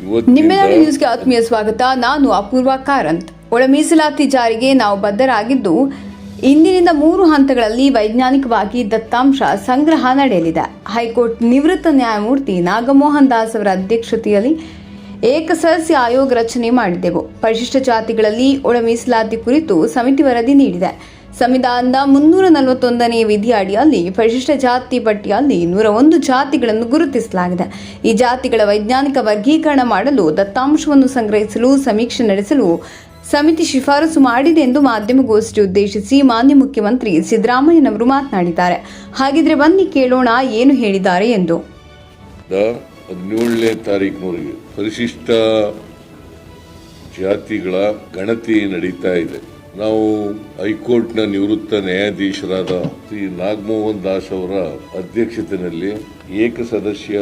ನಿಮ್ಮೆಲ್ಲರ ನ್ಯೂಸ್ಗೆ ಆತ್ಮೀಯ ಸ್ವಾಗತ. ನಾನು ಅಪೂರ್ವ ಕಾರಂತ್. ಒಳ ಮೀಸಲಾತಿ ಜಾರಿಗೆ ನಾವು ಬದ್ಧರಾಗಿದ್ದು, ಇಂದಿನಿಂದ 3 ಹಂತಗಳಲ್ಲಿ ವೈಜ್ಞಾನಿಕವಾಗಿ ದತ್ತಾಂಶ ಸಂಗ್ರಹ ನಡೆಯಲಿದೆ. ಹೈಕೋರ್ಟ್ ನಿವೃತ್ತ ನ್ಯಾಯಮೂರ್ತಿ ನಾಗಮೋಹನ್ ದಾಸ್ ಅವರ ಅಧ್ಯಕ್ಷತೆಯಲ್ಲಿ ಏಕಸದಸ್ಯ ಆಯೋಗ ರಚನೆ ಮಾಡಿದೆವು. ಪರಿಶಿಷ್ಟ ಜಾತಿಗಳಲ್ಲಿ ಒಳ ಮೀಸಲಾತಿ ಕುರಿತು ಸಮಿತಿ ವರದಿ ನೀಡಿದೆ. ಸಂವಿಧಾನದ 341ನೇ ವಿಧಿ ಅಡಿಯಲ್ಲಿ ಪರಿಶಿಷ್ಟ ಜಾತಿ ಪಟ್ಟಿಯಲ್ಲಿ 101 ಜಾತಿಗಳನ್ನು ಗುರುತಿಸಲಾಗಿದೆ. ಈ ಜಾತಿಗಳ ವೈಜ್ಞಾನಿಕ ವರ್ಗೀಕರಣ ಮಾಡಲು, ದತ್ತಾಂಶವನ್ನು ಸಂಗ್ರಹಿಸಲು, ಸಮೀಕ್ಷೆ ನಡೆಸಲು ಸಮಿತಿ ಶಿಫಾರಸು ಮಾಡಿದೆ ಎಂದು ಮಾಧ್ಯಮಗೋಷ್ಠಿ ಉದ್ದೇಶಿಸಿ ಮಾನ್ಯ ಮುಖ್ಯಮಂತ್ರಿ ಸಿದ್ದರಾಮಯ್ಯನವರು ಮಾತನಾಡಿದ್ದಾರೆ. ಹಾಗಿದ್ರೆ ಬನ್ನಿ ಕೇಳೋಣ ಏನು ಹೇಳಿದ್ದಾರೆ ಎಂದು. 17ನೇ ತಾರೀಕಿನವರೆಗೆ ಪರಿಶಿಷ್ಟ ಜಾತಿಗಳ ಗಣತಿ ನಡೀತಾ ಇದೆ. ನಾವು ಹೈಕೋರ್ಟ್ನ ನಿವೃತ್ತ ನ್ಯಾಯಾಧೀಶರಾದ ಶ್ರೀ ನಾಗಮೋಹನ್ ದಾಸ್ ಅವರ ಅಧ್ಯಕ್ಷತೆಯಲ್ಲಿ ಏಕಸದಸ್ಯ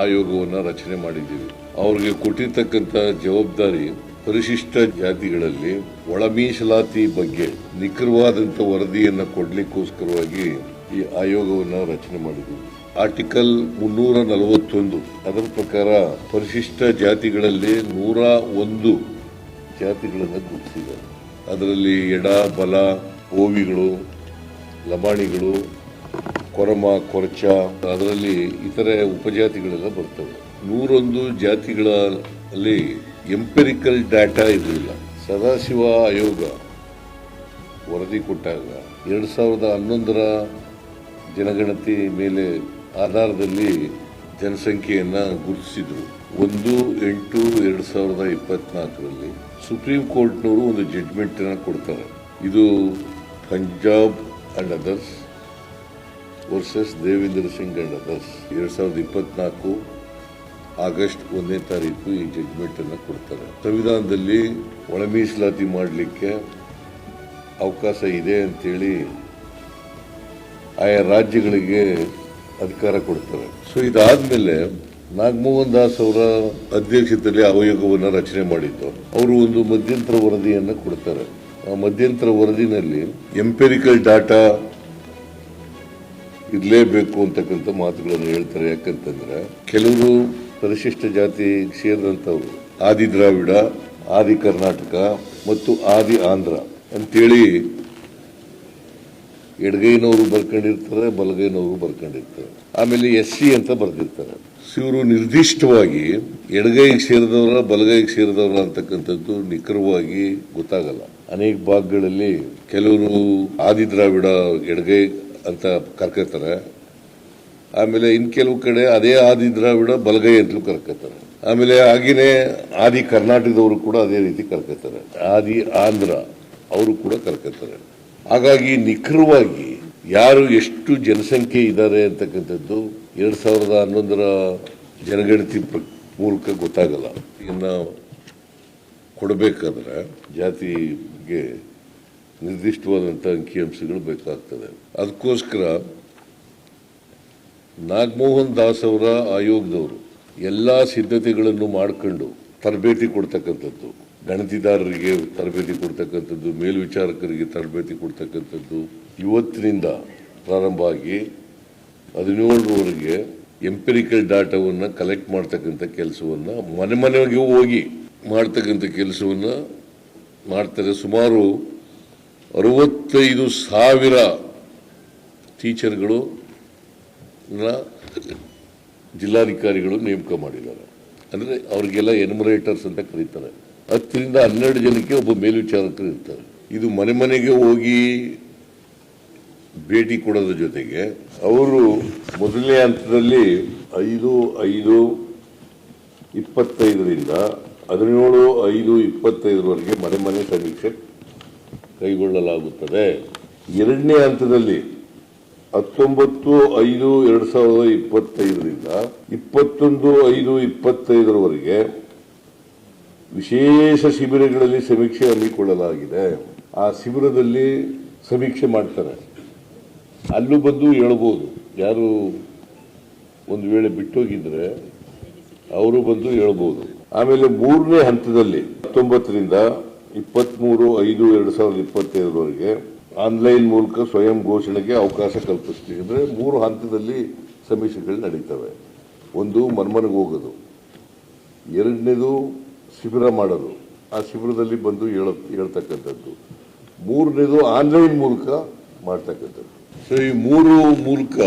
ಆಯೋಗವನ್ನು ರಚನೆ ಮಾಡಿದ್ದೀವಿ. ಅವರಿಗೆ ಕೊಟ್ಟಿರ್ತಕ್ಕಂಥ ಜವಾಬ್ದಾರಿ ಪರಿಶಿಷ್ಟ ಜಾತಿಗಳಲ್ಲಿ ಒಳ ಮೀಸಲಾತಿ ಬಗ್ಗೆ ನಿಖರವಾದಂಥ ವರದಿಯನ್ನು ಕೊಡ್ಲಿಕ್ಕೋಸ್ಕರವಾಗಿ ಈ ಆಯೋಗವನ್ನು ರಚನೆ ಮಾಡಿದ್ದೀವಿ. ಆರ್ಟಿಕಲ್ 341 ಅದರ ಪ್ರಕಾರ ಪರಿಶಿಷ್ಟ ಜಾತಿಗಳಲ್ಲಿ 101 ಜಾತಿಗಳನ್ನು ಗುರುತಿಸಿದ್ದಾರೆ. ಅದರಲ್ಲಿ ಎಡ, ಬಲ, ಓವಿಗಳು, ಲಮಾಣಿಗಳು, ಕೊರಮ, ಕೊರಚ, ಅದರಲ್ಲಿ ಇತರೆ ಉಪಜಾತಿಗಳೆಲ್ಲ ಬರ್ತವೆ. 101 ಜಾತಿಗಳಲ್ಲಿ ಎಂಪೆರಿಕಲ್ ಡಾಟಾ ಇರಲಿಲ್ಲ. ಸದಾಶಿವ ಆಯೋಗ ವರದಿ ಕೊಟ್ಟಾಗ 2011ರ ಜನಗಣತಿ ಮೇಲೆ ಆಧಾರದಲ್ಲಿ ಜನಸಂಖ್ಯೆಯನ್ನು ಗುರುತಿಸಿದ್ರು. 1/8/2024ರಲ್ಲಿ ಸುಪ್ರೀಂ ಕೋರ್ಟ್ನವರು ಒಂದು ಜಡ್ಜ್ಮೆಂಟ್ ಅನ್ನು ಕೊಡ್ತಾರೆ. ಇದು Punjab and others versus Devendra Singh and others. 2024 August 1ನೇ ತಾರೀಕು ಈ ಜಡ್ಜ್ಮೆಂಟ್ ಅನ್ನು ಕೊಡ್ತಾರೆ. ಸಂವಿಧಾನದಲ್ಲಿ ಒಳ ಮೀಸಲಾತಿ ಮಾಡಲಿಕ್ಕೆ ಅವಕಾಶ ಇದೆ ಅಂತೇಳಿ ಆಯಾ ರಾಜ್ಯಗಳಿಗೆ ಅಧಿಕಾರ ಕೊಡ್ತಾರೆ. ಸೊ ಇದಾದ್ಮೇಲೆ ನಾಗಮೋಹನ್ ದಾಸ್ ಅವರ ಅಧ್ಯಕ್ಷತೆಯಲ್ಲಿ ಆಯೋಗವನ್ನು ರಚನೆ ಮಾಡಿದ್ದು. ಅವರು ಒಂದು ಮಧ್ಯಂತರ ವರದಿಯನ್ನು ಕೊಡ್ತಾರೆ. ಆ ಮಧ್ಯಂತರ ವರದಿನಲ್ಲಿ ಎಂಪೆರಿಕಲ್ ಡಾಟಾ ಇರಲೇಬೇಕು ಅಂತಕ್ಕಂಥ ಮಾತುಗಳನ್ನು ಹೇಳ್ತಾರೆ. ಯಾಕಂತಂದ್ರೆ ಕೆಲವರು ಪರಿಶಿಷ್ಟ ಜಾತಿ ಸೇರಿದಂಥವ್ರು ಆದಿ ದ್ರಾವಿಡ, ಆದಿ ಕರ್ನಾಟಕ ಮತ್ತು ಆದಿ ಆಂಧ್ರ ಅಂತೇಳಿ ಎಡಗೈನವರು ಬರ್ಕೊಂಡಿರ್ತಾರೆ, ಬಲಗೈನವರು ಬರ್ಕೊಂಡಿರ್ತಾರೆ. ಆಮೇಲೆ SC ಅಂತ ಬರ್ದಿರ್ತಾರೆ. ಇವರು ನಿರ್ದಿಷ್ಟವಾಗಿ ಎಡಗೈಗೆ ಸೇರಿದವರ, ಬಲಗೈಗೆ ಸೇರಿದವರ ಅಂತಕ್ಕಂಥದ್ದು ನಿಖರವಾಗಿ ಗೊತ್ತಾಗಲ್ಲ. ಅನೇಕ ಭಾಗಗಳಲ್ಲಿ ಕೆಲವರು ಆದಿ ದ್ರಾವಿಡ ಎಡಗೈ ಅಂತ ಕರ್ಕೋತಾರೆ. ಆಮೇಲೆ ಇನ್ ಕೆಲವು ಕಡೆ ಅದೇ ಆದಿ ದ್ರಾವಿಡ ಬಲಗೈ ಅಂತಲೂ ಕರ್ಕೋತಾರೆ. ಆಮೇಲೆ ಹಾಗೇನೆ ಆದಿ ಕರ್ನಾಟಕದವರು ಕೂಡ ಅದೇ ರೀತಿ ಕರ್ಕೋತಾರೆ. ಆದಿ ಆಂಧ್ರ ಅವರು ಕೂಡ ಕರ್ಕೋತಾರೆ. ಹಾಗಾಗಿ ನಿಖರವಾಗಿ ಯಾರು ಎಷ್ಟು ಜನಸಂಖ್ಯೆ ಇದ್ದಾರೆ ಅಂತಕ್ಕಂಥದ್ದು 2011ರ ಜನಗಣತಿ ಮೂಲಕ ಗೊತ್ತಾಗಲ್ಲ. ಇನ್ನು ಕೊಡಬೇಕಾದ್ರೆ ಜಾತಿಗೆ ನಿರ್ದಿಷ್ಟವಾದಂಥ ಅಂಕಿಅಂಶಗಳು ಬೇಕಾಗ್ತದೆ. ಅದಕ್ಕೋಸ್ಕರ ನಾಗಮೋಹನ್ ದಾಸ್ ಅವರ ಆಯೋಗದವರು ಎಲ್ಲ ಸಿದ್ಧತೆಗಳನ್ನು ಮಾಡಿಕೊಂಡು ತರಬೇತಿ ಕೊಡ್ತಕ್ಕಂಥದ್ದು, ಗಣತಿದಾರರಿಗೆ ತರಬೇತಿ ಕೊಡ್ತಕ್ಕಂಥದ್ದು, ಮೇಲ್ವಿಚಾರಕರಿಗೆ ತರಬೇತಿ ಕೊಡ್ತಕ್ಕಂಥದ್ದು ಇವತ್ತಿನಿಂದ ಪ್ರಾರಂಭ ಆಗಿ 17ರವರೆಗೆ ಎಂಪೆರಿಕಲ್ ಡಾಟಾವನ್ನು ಕಲೆಕ್ಟ್ ಮಾಡ್ತಕ್ಕಂಥ ಕೆಲಸವನ್ನು ಮನೆಗೆ ಹೋಗಿ ಮಾಡ್ತಕ್ಕಂಥ ಕೆಲಸವನ್ನು ಮಾಡ್ತಾರೆ. ಸುಮಾರು 65,000 ಟೀಚರ್ಗಳು ಜಿಲ್ಲಾಧಿಕಾರಿಗಳು ನೇಮಕ ಮಾಡಿದ್ದಾರೆ. ಅಂದರೆ ಅವ್ರಿಗೆಲ್ಲ ಎನ್ಯುಮರೇಟರ್ಸ್ ಅಂತ ಕರೀತಾರೆ. 10ರಿಂದ 12 ಜನಕ್ಕೆ ಒಬ್ಬ ಮೇಲ್ವಿಚಾರಕರು ಇರ್ತಾರೆ. ಇದು ಮನೆಗೆ ಹೋಗಿ ಭೇಟಿ ಕೊಡೋದ್ರ ಜೊತೆಗೆ ಅವರು ಮೊದಲನೇ ಹಂತದಲ್ಲಿ 5/5/25ರಿಂದ 17/5/25ವರೆಗೆ ಮನೆ ಸಮೀಕ್ಷೆ ಕೈಗೊಳ್ಳಲಾಗುತ್ತದೆ. ಎರಡನೇ ಹಂತದಲ್ಲಿ 19/5/2025ರಿಂದ 21/5/25ರವರೆಗೆ ವಿಶೇಷ ಶಿಬಿರಗಳಲ್ಲಿ ಸಮೀಕ್ಷೆ ಹಮ್ಮಿಕೊಳ್ಳಲಾಗಿದೆ. ಆ ಶಿಬಿರದಲ್ಲಿ ಸಮೀಕ್ಷೆ ಮಾಡ್ತಾರೆ. ಅಲ್ಲೂ ಬಂದು ಹೇಳ್ಬೋದು, ಯಾರು ಒಂದು ವೇಳೆ ಬಿಟ್ಟೋಗಿದ್ರೆ ಅವರು ಬಂದು ಹೇಳ್ಬೋದು. ಆಮೇಲೆ ಮೂರನೇ ಹಂತದಲ್ಲಿ 19ರಿಂದ 23/5/2025ರವರೆಗೆ ಆನ್ಲೈನ್ ಮೂಲಕ ಸ್ವಯಂ ಘೋಷಣೆಗೆ ಅವಕಾಶ ಕಲ್ಪಿಸ್ತೀವಿ. ಅಂದರೆ 3 ಹಂತದಲ್ಲಿ ಸಮೀಕ್ಷೆಗಳು ನಡೀತವೆ. ಒಂದು ಮನೆಗೆ ಹೋಗೋದು, ಎರಡನೇದು ಶಿಬಿರ ಮಾಡೋದು, ಆ ಶಿಬಿರದಲ್ಲಿ ಬಂದು ಹೇಳ್ತಕ್ಕಂಥದ್ದು. ಮೂರನೇದು ಆನ್ಲೈನ್ ಮೂಲಕ ಮಾಡ್ತಕ್ಕಂಥದ್ದು. ಸೊ ಈ ಮೂರು ಮೂಲಕ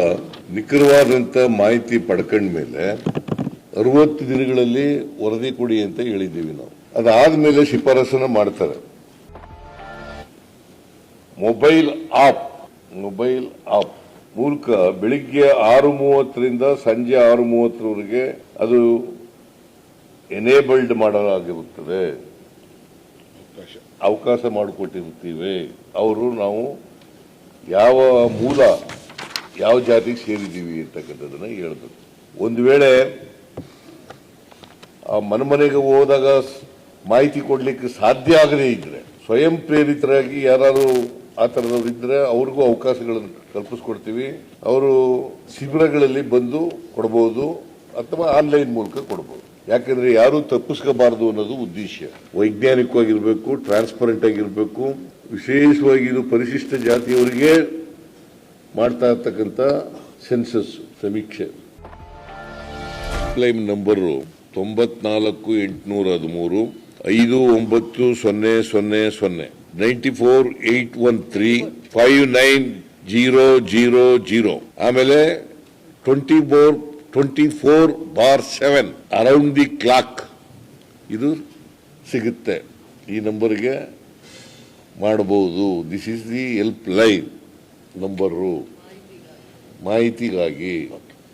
ನಿಖರವಾದಂತ ಮಾಹಿತಿ ಪಡ್ಕೊಂಡ ಮೇಲೆ 60 ದಿನಗಳಲ್ಲಿ ವರದಿ ಕೊಡಿ ಅಂತ ಹೇಳಿದ್ದೀವಿ ನಾವು. ಅದಾದ್ಮೇಲೆ ಶಿಫಾರಸನ್ನ ಮಾಡ್ತಾರೆ. ಮೊಬೈಲ್ ಆಪ್ ಮೂಲಕ ಬೆಳಿಗ್ಗೆ 6:30ರಿಂದ ಸಂಜೆ 6:30ರವರೆಗೆ ಅದು ಎನೇಬಲ್ಡ್ ಮಾಡಲಾಗಿರುತ್ತದೆ, ಅವಕಾಶ ಮಾಡಿಕೊಟ್ಟಿರ್ತೀವಿ. ಅವರು ನಾವು ಯಾವ ಜಾತಿಗೆ ಸೇರಿದ್ದೀವಿ ಅಂತಕ್ಕಂಥದ್ದನ್ನ ಹೇಳ್ಬೇಕು. ಒಂದು ವೇಳೆ ಆ ಮನೆಗೆ ಹೋದಾಗ ಮಾಹಿತಿ ಕೊಡ್ಲಿಕ್ಕೆ ಸಾಧ್ಯ ಆಗದೇ ಇದ್ರೆ, ಸ್ವಯಂ ಪ್ರೇರಿತರಾಗಿ ಯಾರು ಆ ಥರದವ್ರು ಇದ್ರೆ ಅವ್ರಿಗೂ ಅವಕಾಶಗಳನ್ನು ಕಲ್ಪಿಸ್ಕೊಡ್ತೀವಿ. ಅವರು ಶಿಬಿರಗಳಲ್ಲಿ ಬಂದು ಕೊಡಬಹುದು ಅಥವಾ ಆನ್ಲೈನ್ ಮೂಲಕ ಕೊಡಬಹುದು. ಯಾಕಂದ್ರೆ ಯಾರು ತಪ್ಪಿಸ್ಕೋಬಾರದು ಅನ್ನೋದು ಉದ್ದೇಶ. ವೈಜ್ಞಾನಿಕವಾಗಿರ್ಬೇಕು, ಟ್ರಾನ್ಸ್ಪರೆಂಟ್ ಆಗಿರ್ಬೇಕು. ವಿಶೇಷವಾಗಿ ಇದು ಪರಿಶಿಷ್ಟ ಜಾತಿಯವರಿಗೆ ಮಾಡ್ತಾ ಇರ್ತಕ್ಕಂಥ ಸೆನ್ಸಸ್ ಸಮೀಕ್ಷೆ. Claim number 94,813 5900 94,813 59000. ಆಮೇಲೆ 24/7 ಅರೌಂಡ್ ದಿ ಕ್ಲಾಕ್ ಇದು ಸಿಗುತ್ತೆ. ಈ ನಂಬರ್ಗೆ ಮಾಡಬಹುದು. This is the help line number ಮಾಹಿತಿಗಾಗಿ.